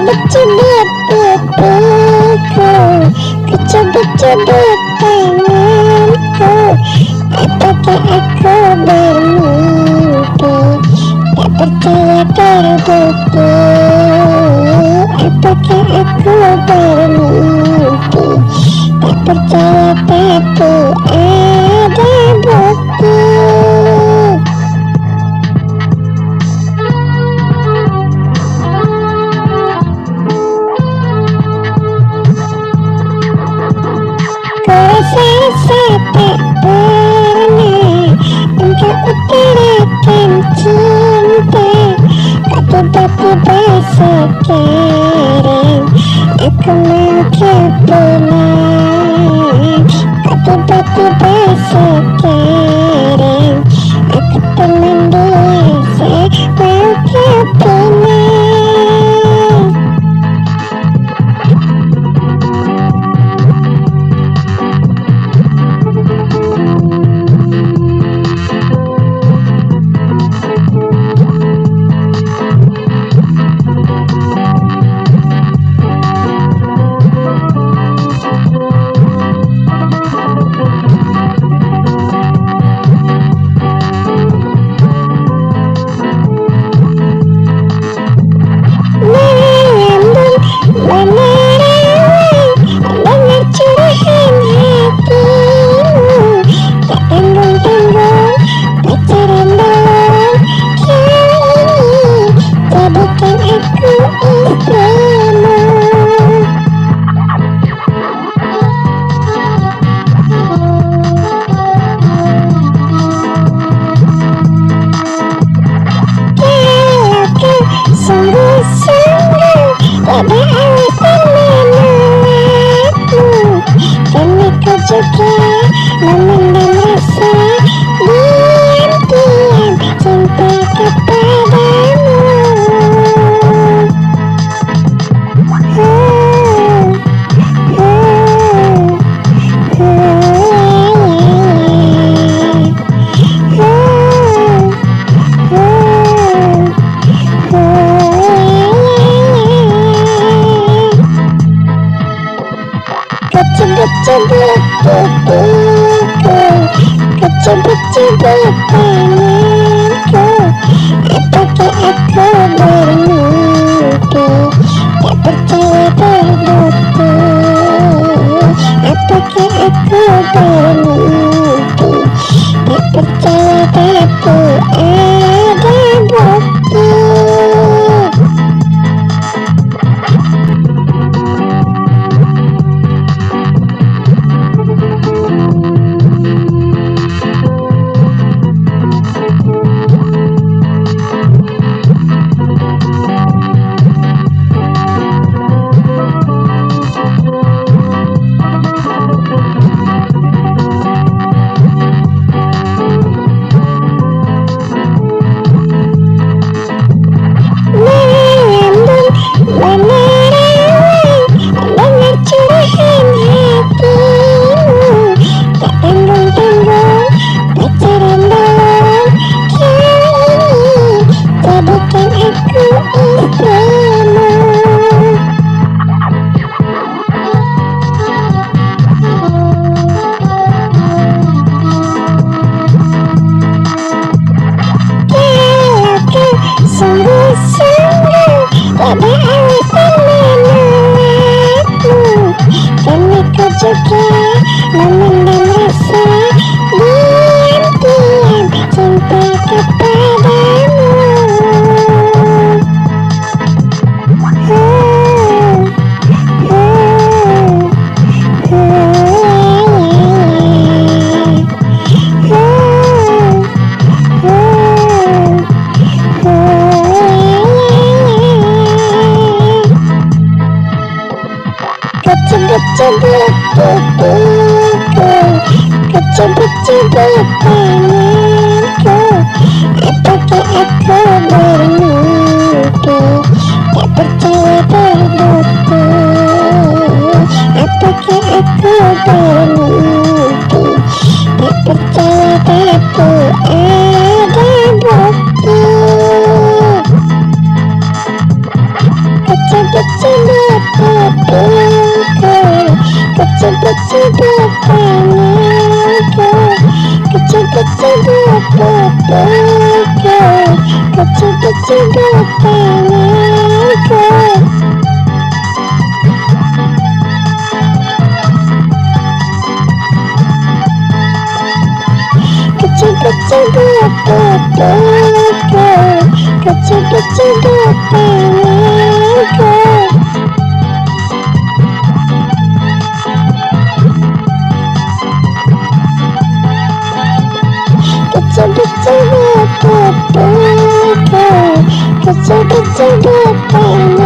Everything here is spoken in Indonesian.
Kecubit pipiku, kecubit-cubit tanganku. Apakah aku bermimpi? Tak percaya terbukti. Apakah aku bermimpi? Tak percaya tapi ada bukti. Kurasa tak pernah engkau utarakan cinta, kok tiba-tiba sekarang aku mau kau pulang. Kok tiba-tiba sekarang aku teman biasa mau kau pulang. Juga memendam rasa diam-diam cinta kepadamu. Kecubit-cubit pipiku, kecubit-cubit tanganku. Apakah aku bermimpi? Tak percaya terbukti. Apakah aku bermimpi? Tak percaya tapi ada bukti. Juga memendam rasa diam-diam cinta kepadamu. Kecubit-cubit pipiku, kecubit-cubit tanganku. Apakah aku bermimpi? Tak percaya terbukti. Apakah aku bermimpi? Tak percaya tapi ada bukti. Kecubit kecil dua tanganku, kecil-kecil dua pupuku, kecil-kecil dua tanganku. Kecil-kecil dua pupuku, kecil-kecil dua tanganku. Kecil-kecil dua pupuku, kecil-kecil dua tanganku.